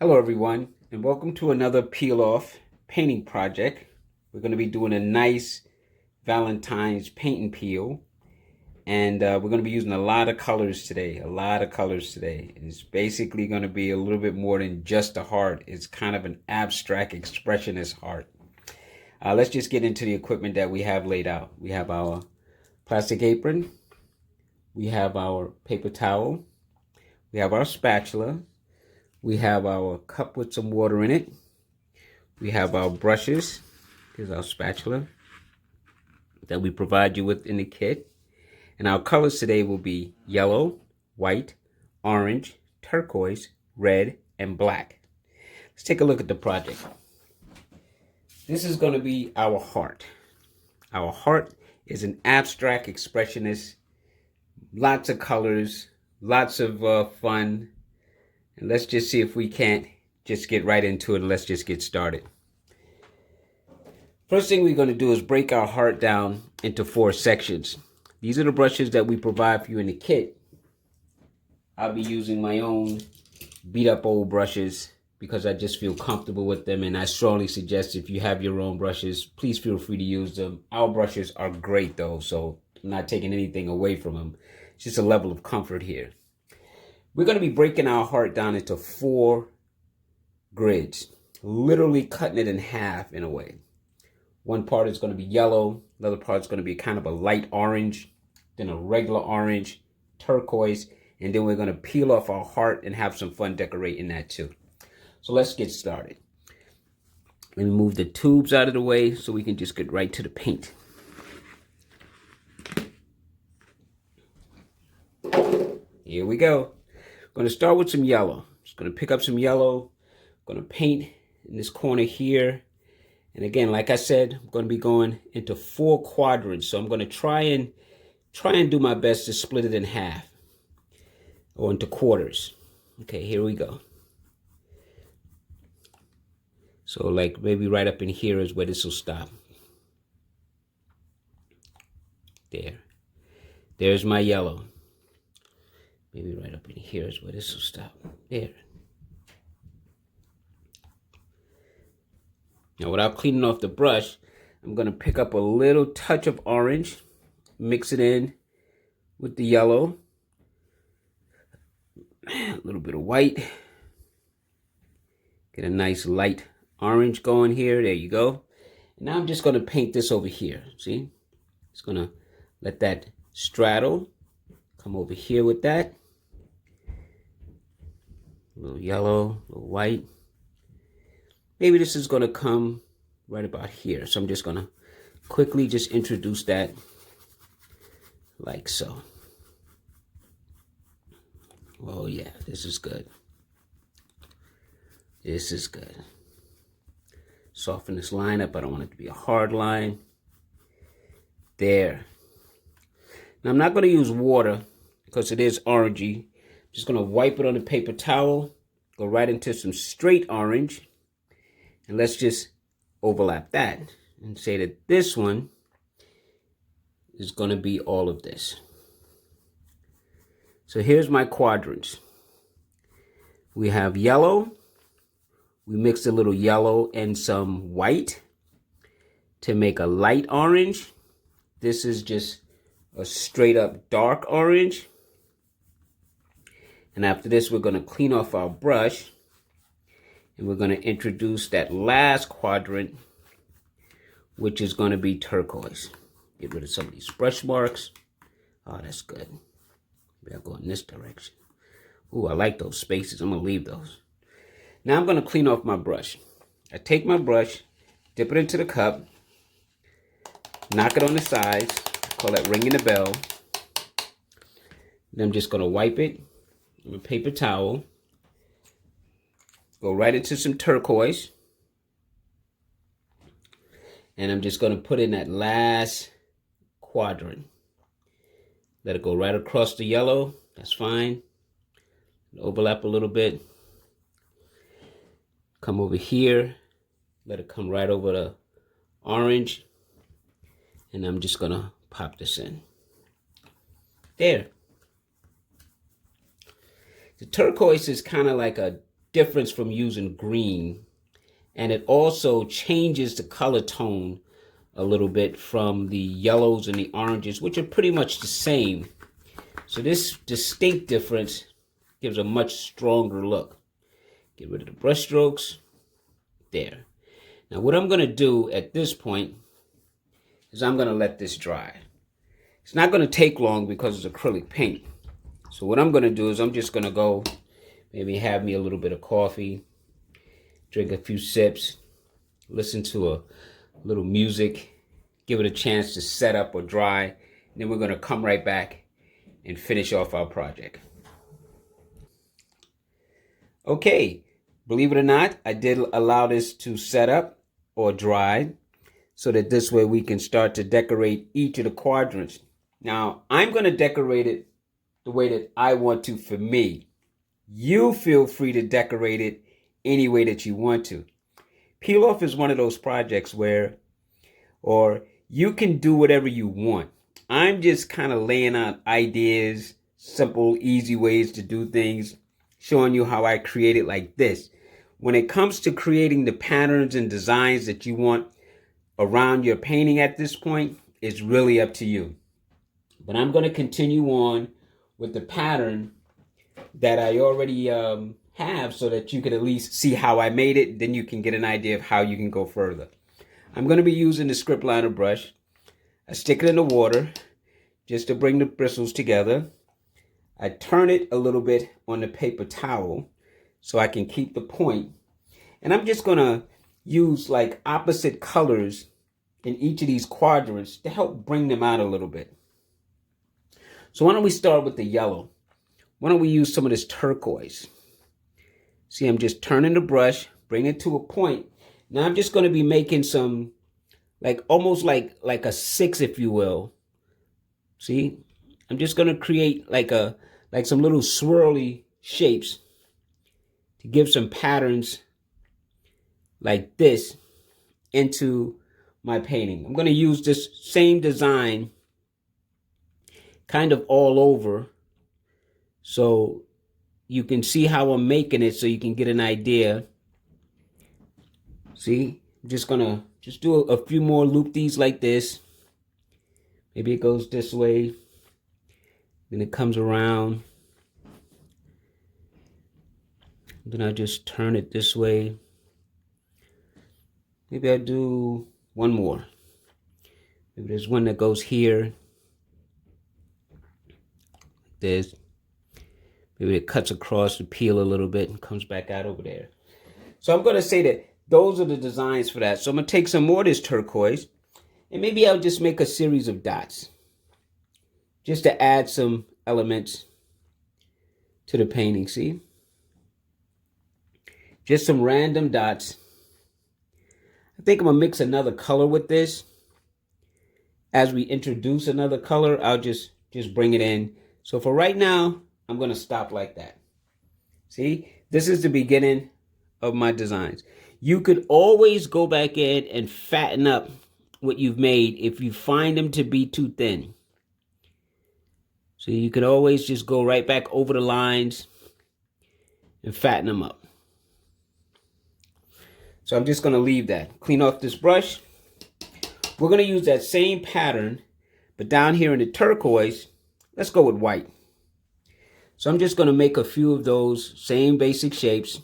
Hello everyone, and welcome to another peel-off painting project. We're going to be doing a nice Valentine's paint and peel, and we're going to be using a lot of colors today. It's basically going to be a little bit more than just a heart. It's kind of an abstract expressionist heart. Let's just get into the equipment that we have laid out. We have our plastic apron, we have our paper towel, we have our spatula, we have our cup with some water in it. We have our brushes. Here's our spatula that we provide you with in the kit. And our colors today will be yellow, white, orange, turquoise, red, and black. Let's take a look at the project. This is going to be our heart. Our heart is an abstract expressionist. Lots of colors, lots of fun. And let's just see if we can't just get right into it, and let's just get started. First thing we're going to do is break our heart down into 4 sections. These are the brushes that we provide for you in the kit. I'll be using my own beat up old brushes because I just feel comfortable with them, and I strongly suggest if you have your own brushes, please feel free to use them. Our brushes are great though, so I'm not taking anything away from them. It's just a level of comfort here. We're going to be breaking our heart down into 4 grids, literally cutting it in half in a way. One part is going to be yellow, another part is going to be kind of a light orange, then a regular orange, turquoise, and then we're going to peel off our heart and have some fun decorating that too. So let's get started. Let me move the tubes out of the way so we can just get right to the paint. Here we go. I'm going to start with some yellow. Just going to pick up some yellow. I'm going to paint in this corner here. And again, like I said, I'm going to be going into 4 quadrants. So I'm going to try and do my best to split it in half or into quarters. Okay, here we go. So like maybe right up in here is where this will stop. There. There's my yellow. Maybe right up in here is where this will stop. There. Now, without cleaning off the brush, I'm going to pick up a little touch of orange, mix it in with the yellow, a little bit of white, get a nice light orange going here. There you go. And now I'm just going to paint this over here. See? Just going to let that straddle. Come over here with that. A little yellow, a little white. Maybe this is going to come right about here. So I'm just going to quickly just introduce that like so. Oh yeah, this is good. This is good. Soften this line up. I don't want it to be a hard line. There. Now I'm not going to use water because it is orangey. I'm just going to wipe it on the paper towel. Go right into some straight orange. And let's just overlap that and say that this one is going to be all of this. So here's my quadrants. We have yellow. We mixed a little yellow and some white to make a light orange. This is just a straight up dark orange. And after this, we're going to clean off our brush. And we're going to introduce that last quadrant, which is going to be turquoise. Get rid of some of these brush marks. Oh, that's good. Maybe I'll go in this direction. Ooh, I like those spaces. I'm going to leave those. Now I'm going to clean off my brush. I take my brush, dip it into the cup, knock it on the sides. Call that ringing the bell. Then I'm just going to wipe it with a paper towel. Go right into some turquoise. And I'm just going to put in that last quadrant. Let it go right across the yellow. That's fine. Overlap a little bit. Come over here. Let it come right over the orange. And I'm just going to pop this in. There. The turquoise is kind of like a difference from using green. And it also changes the color tone a little bit from the yellows and the oranges, which are pretty much the same. So this distinct difference gives a much stronger look. Get rid of the brush strokes. There. Now what I'm going to do at this point is I'm going to let this dry. It's not going to take long because it's acrylic paint. So what I'm going to do is I'm just going to go maybe have me a little bit of coffee, drink a few sips, listen to a little music, give it a chance to set up or dry, and then we're going to come right back and finish off our project. Okay, believe it or not, I did allow this to set up or dry so that this way we can start to decorate each of the quadrants. Now, I'm going to decorate it the way that I want to for me. You feel free to decorate it any way that you want to. Peiloff is one of those projects where, or you can do whatever you want. I'm just kind of laying out ideas, simple, easy ways to do things, showing you how I create it like this. When it comes to creating the patterns and designs that you want around your painting at this point, it's really up to you. But I'm going to continue on with the pattern that I already have so that you can at least see how I made it. Then you can get an idea of how you can go further. I'm going to be using the script liner brush. I stick it in the water just to bring the bristles together. I turn it a little bit on the paper towel so I can keep the point. And I'm just going to use like opposite colors in each of these quadrants to help bring them out a little bit. So why don't we start with the yellow? Why don't we use some of this turquoise? See, I'm just turning the brush, bring it to a point. Now I'm just going to be making some, like almost like a 6, if you will. See, I'm just going to create like some little swirly shapes to give some patterns like this into my painting. I'm going to use this same design kind of all over so you can see how I'm making it, so you can get an idea. See, I'm just gonna do a few more loop-these like this. Maybe it goes this way, then it comes around, then I just turn it this way. Maybe I do one more. Maybe there's one that goes here, like this. Maybe it cuts across the peel a little bit and comes back out over there. So I'm going to say that those are the designs for that. So I'm going to take some more of this turquoise, and maybe I'll just make a series of dots just to add some elements to the painting. See? Just some random dots. I think I'm going to mix another color with this. As we introduce another color, I'll just bring it in. So for right now, I'm going to stop like that. See, this is the beginning of my designs. You could always go back in and fatten up what you've made if you find them to be too thin. So you could always just go right back over the lines and fatten them up. So I'm just going to leave that. Clean off this brush. We're going to use that same pattern, but down here in the turquoise, let's go with white. So I'm just going to make a few of those same basic shapes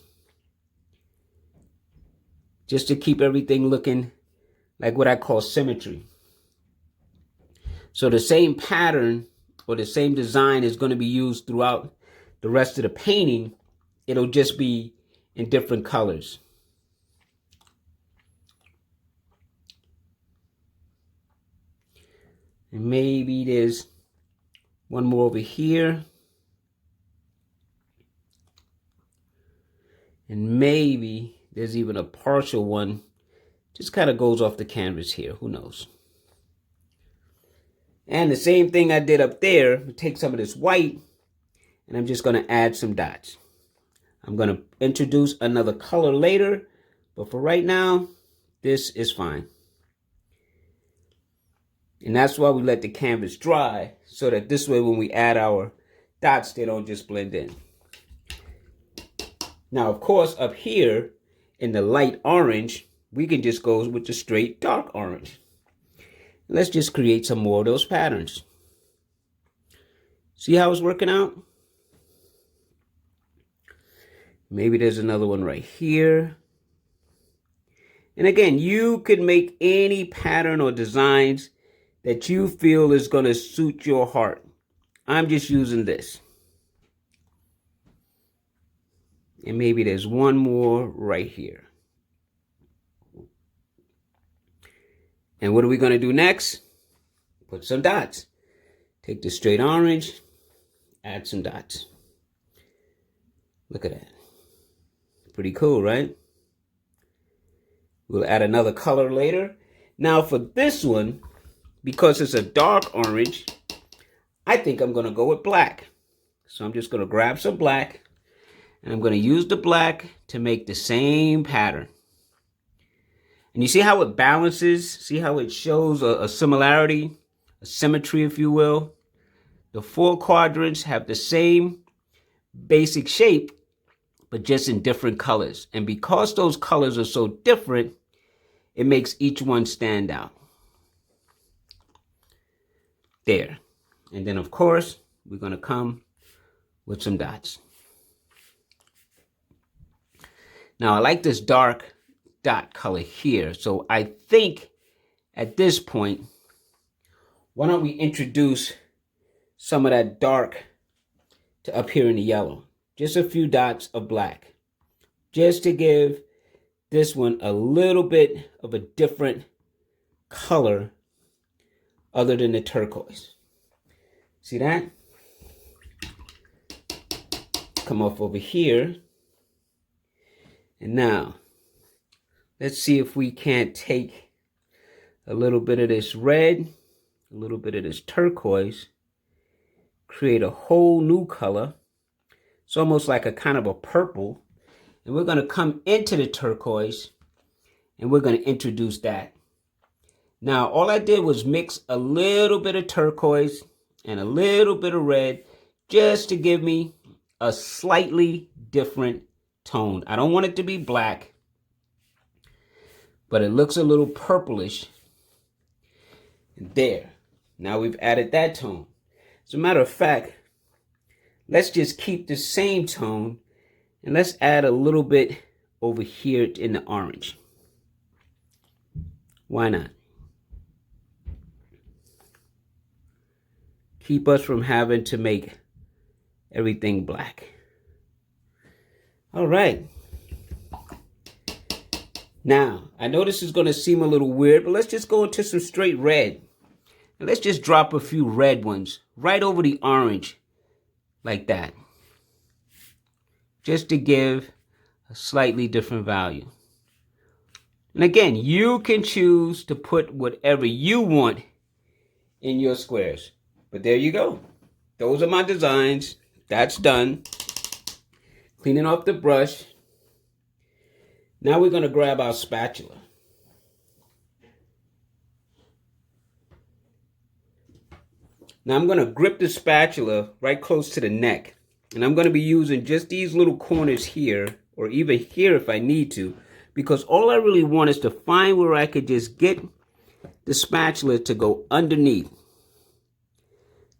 just to keep everything looking like what I call symmetry. So the same pattern or the same design is going to be used throughout the rest of the painting. It'll just be in different colors. And maybe there's one more over here. And maybe there's even a partial one. Just kind of goes off the canvas here. Who knows? And the same thing I did up there. Take some of this white, and I'm just going to add some dots. I'm going to introduce another color later, but for right now, this is fine. And that's why we let the canvas dry, so that this way when we add our dots, they don't just blend in. Now, of course, up here in the light orange, we can just go with the straight dark orange. Let's just create some more of those patterns. See how it's working out? Maybe there's another one right here. And again, you could make any pattern or designs that you feel is going to suit your heart. I'm just using this. And maybe there's one more right here. And what are we going to do next? Put some dots. Take the straight orange, add some dots. Look at that. Pretty cool, right? We'll add another color later. Now for this one, because it's a dark orange, I think I'm going to go with black. So I'm just going to grab some black, and I'm going to use the black to make the same pattern. And you see how it balances? See how it shows a similarity, a symmetry, if you will? The 4 quadrants have the same basic shape, but just in different colors. And because those colors are so different, it makes each one stand out. There. And then, of course, we're going to come with some dots. Now, I like this dark dot color here. So I think at this point, why don't we introduce some of that dark to up here in the yellow? Just a few dots of black, just to give this one a little bit of a different color other than the turquoise. See that? Come off over here. And now, let's see if we can't take a little bit of this red, a little bit of this turquoise, create a whole new color. It's almost like a kind of a purple. And we're going to come into the turquoise, and we're going to introduce that. Now, all I did was mix a little bit of turquoise and a little bit of red just to give me a slightly different tone. I don't want it to be black, but it looks a little purplish. There. Now we've added that tone. As a matter of fact, let's just keep the same tone, and let's add a little bit over here in the orange. Why not? Keep us from having to make everything black. All right. Now, I know this is going to seem a little weird, but let's just go into some straight red. And let's just drop a few red ones right over the orange, like that. Just to give a slightly different value. And again, you can choose to put whatever you want in your squares. But there you go. Those are my designs. That's done. Cleaning off the brush. Now we're going to grab our spatula. Now I'm going to grip the spatula right close to the neck. And I'm going to be using just these little corners here, or even here if I need to, because all I really want is to find where I could just get the spatula to go underneath.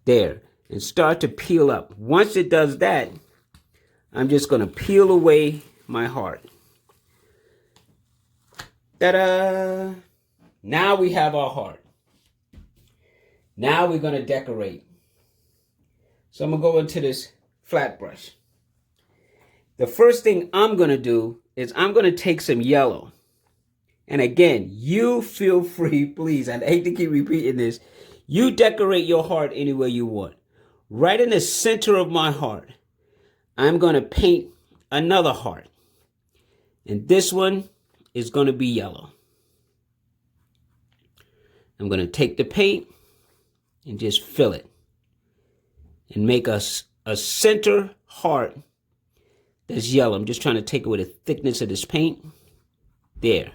There. And start to peel up. Once it does that, I'm just going to peel away my heart. Ta-da! Now we have our heart. Now we're going to decorate. So I'm going to go into this flat brush. The first thing I'm going to do is I'm going to take some yellow. And again, you feel free, please. I hate to keep repeating this. You decorate your heart any way you want. Right in the center of my heart, I'm going to paint another heart. And this one is going to be yellow. I'm going to take the paint and just fill it. And make us a center heart that's yellow. I'm just trying to take away the thickness of this paint. There.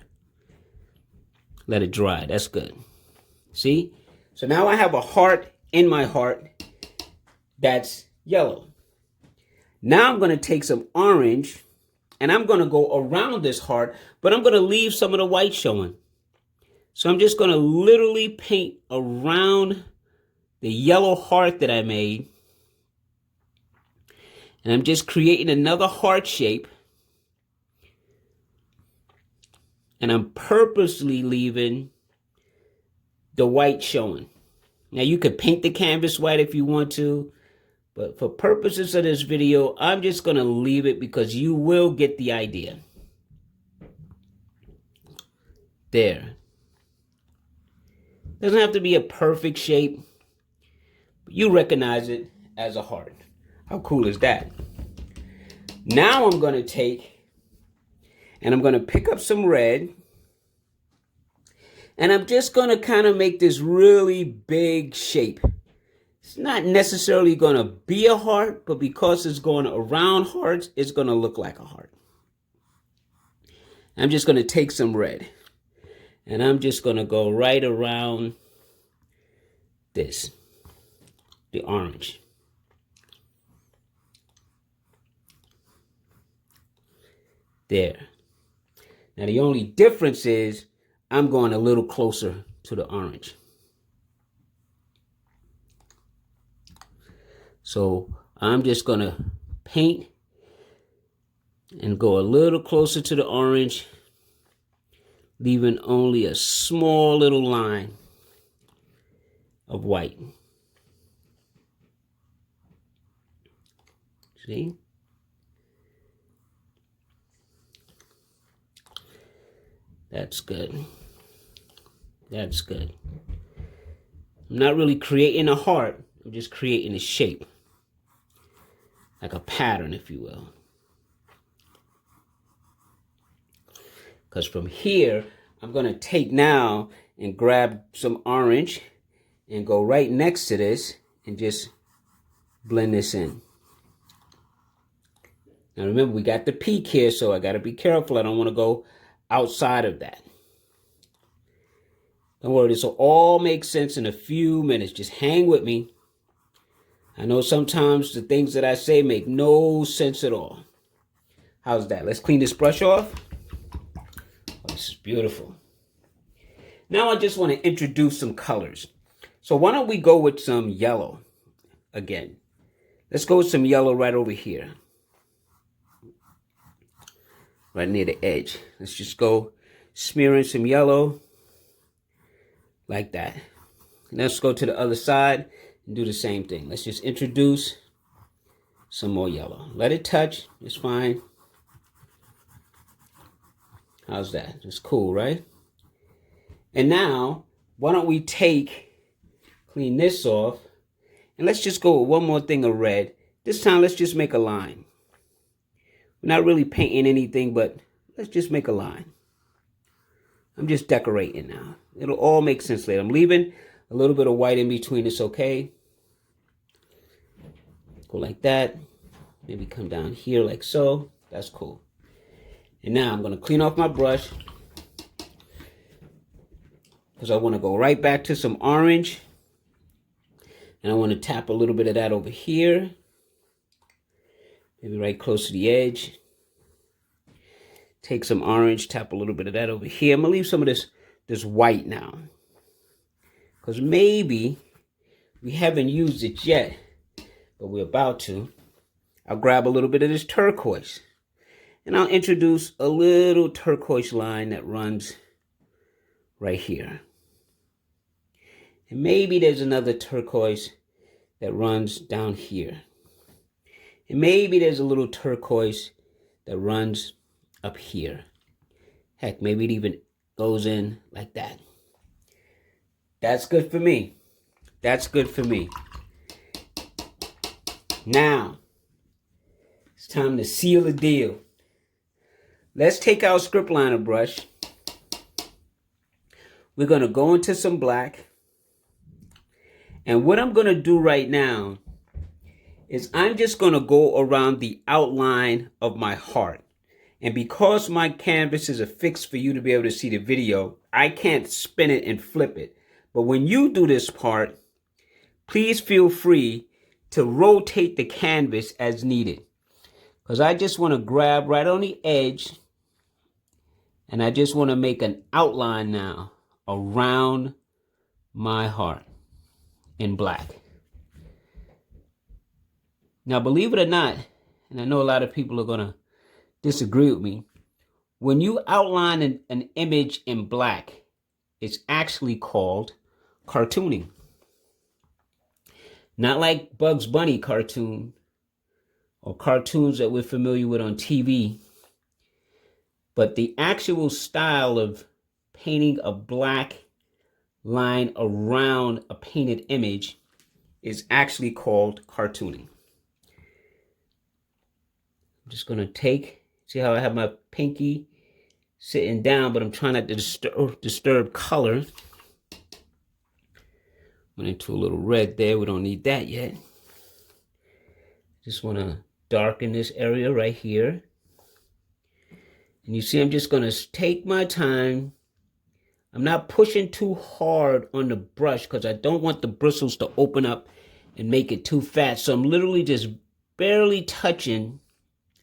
Let it dry. That's good. See? So now I have a heart in my heart that's yellow. Now I'm going to take some orange And I'm going to go around this heart, but I'm going to leave some of the white showing. So I'm just going to literally paint around the yellow heart that I made. And I'm just creating another heart shape. And I'm purposely leaving the white showing. Now you could paint the canvas white if you want to, but for purposes of this video, I'm just going to leave it because you will get the idea. There. Doesn't have to be a perfect shape, but you recognize it as a heart. How cool is that? Now I'm going to take and I'm going to pick up some red. And I'm just going to kind of make this really big shape. It's not necessarily going to be a heart, but because it's going around hearts, it's going to look like a heart. I'm just going to take some red. And I'm just going to go right around this, the orange. There. Now the only difference is I'm going a little closer to the orange. So I'm just going to paint and go a little closer to the orange, leaving only a small little line of white. See? That's good. That's good. I'm not really creating a heart. I'm just creating a shape. Like a pattern, if you will. Because from here, I'm going to take now and grab some orange and go right next to this and just blend this in. Now remember, we got the peak here, so I got to be careful. I don't want to go outside of that. Don't worry, this will all make sense in a few minutes. Just hang with me. I know sometimes the things that I say make no sense at all. How's that? Let's clean this brush off. Oh, this is beautiful. Now I just want to introduce some colors. So why don't we go with some yellow again? Let's go with some yellow right over here. Right near the edge. Let's just go smearing some yellow like that. Let's go to the other side and do the same thing. Let's just introduce some more yellow. Let it touch. It's fine. How's that? It's cool, right? And now, why don't we clean this off, and let's just go with one more thing of red. This time, let's just make a line. We're not really painting anything, but let's just make a line. I'm just decorating now. It'll all make sense later. I'm leaving a little bit of white in between. It's okay. Go like that. Maybe come down here like so. That's cool. And now I'm going to clean off my brush because I want to go right back to some orange. And I want to tap a little bit of that over here. Maybe right close to the edge. Take some orange, tap a little bit of that over here. I'm going to leave some of this white now. Because maybe we haven't used it yet, but we're about to. I'll grab a little bit of this turquoise. And I'll introduce a little turquoise line that runs right here. And maybe there's another turquoise that runs down here. And maybe there's a little turquoise that runs up here. Heck, maybe it even goes in like that. That's good for me. That's good for me. Now, it's time to seal the deal. Let's take our script liner brush. We're going to go into some black. And what I'm going to do right now is I'm just going to go around the outline of my heart. And because my canvas is affixed for you to be able to see the video, I can't spin it and flip it. But when you do this part, please feel free to rotate the canvas as needed. because I just want to grab right on the edge, and I just want to make an outline now around my heart in black. Now, believe it or not, and I know a lot of people are going to disagree with me, when you outline an image in black, it's actually called cartooning. Not like Bugs Bunny cartoon or cartoons that we're familiar with on TV, but the actual style of painting a black line around a painted image is actually called cartooning. I'm just going to see how I have my pinky sitting down, but I'm trying not to disturb color. Went into a little red there. We don't need that yet. Just want to darken this area right here. And you see, I'm just going to take my time. I'm not pushing too hard on the brush because I don't want the bristles to open up and make it too fat. So I'm literally just barely touching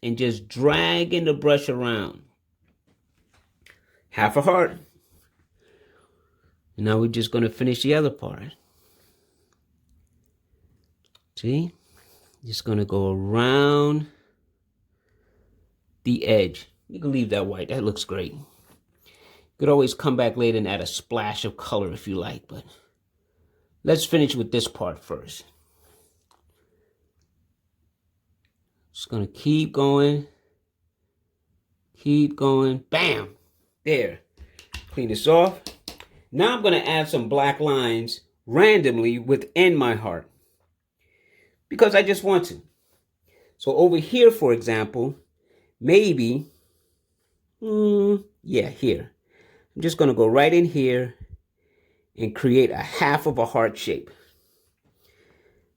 and just dragging the brush around. Half a heart. And now we're just going to finish the other part. See? Just going to go around the edge. You can leave that white. That looks great. You could always come back later and add a splash of color if you like, but let's finish with this part first. Just going to keep going. Keep going. Bam! There. Clean this off. Now I'm going to add some black lines randomly within my heart, because I just want to. So over here, for example, maybe, here. I'm just going to go right in here and create a half of a heart shape,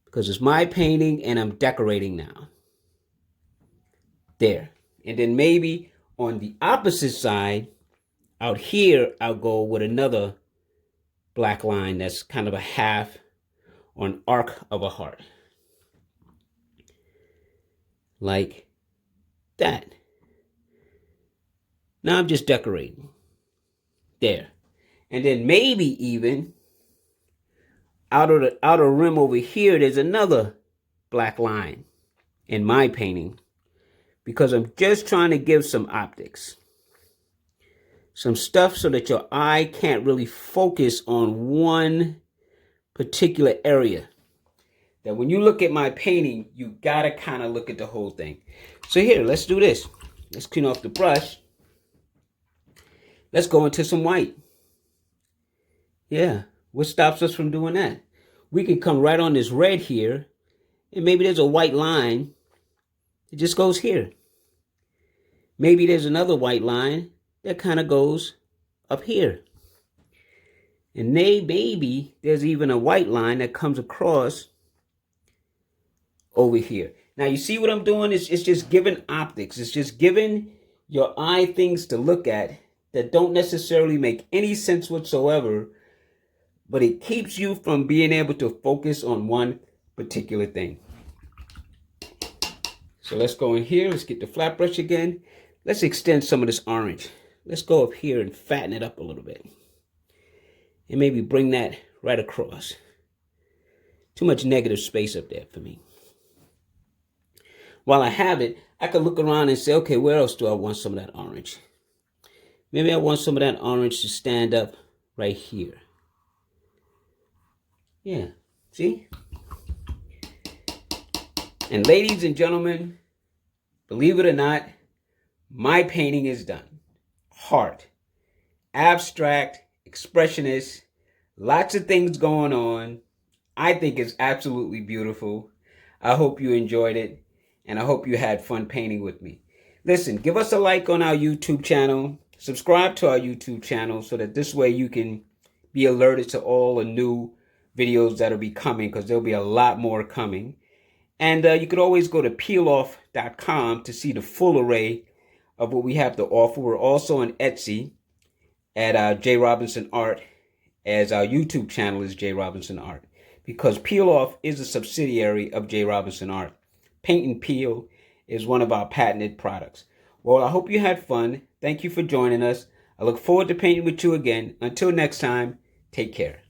because it's my painting and I'm decorating now. There. And then maybe on the opposite side, out here, I'll go with another black line that's kind of a half or an arc of a heart. Like that. Now I'm just decorating. There. And then maybe even out of the outer rim over here, there's another black line in my painting, because I'm just trying to give some optics. Some stuff so that your eye can't really focus on one particular area. That when you look at my painting, you gotta kind of look at the whole thing. So here, let's do this. Let's clean off the brush. Let's go into some white. Yeah, what stops us from doing that? We can come right on this red here, and maybe there's a white line. It just goes here. Maybe there's another white line that kind of goes up here. And maybe there's even a white line that comes across over here. Now you see what I'm doing? It's just giving optics. It's just giving your eye things to look at that don't necessarily make any sense whatsoever, but it keeps you from being able to focus on one particular thing. So let's go in here. Let's get the flat brush again. Let's extend some of this orange. Let's go up here and fatten it up a little bit. And maybe bring that right across. Too much negative space up there for me. While I have it, I can look around and say, okay, where else do I want some of that orange? Maybe I want some of that orange to stand up right here. Yeah, see? And ladies and gentlemen, believe it or not, my painting is done. Heart, abstract, expressionist, lots of things going on. I think it's absolutely beautiful. I hope you enjoyed it, and I hope you had fun painting with me. Listen, give us a like on our YouTube channel. Subscribe to our YouTube channel so that this way you can be alerted to all the new videos that'll be coming, because there'll be a lot more coming. And you could always go to Peiloff.com to see the full array of what we have to offer. We're also on Etsy at J Robinson Art, as our YouTube channel is J Robinson Art, because Peiloff is a subsidiary of J Robinson Art. Paint and peel, is one of our patented products. Well, I hope you had fun. Thank you for joining us. I look forward to painting with you again. Until next time, take care.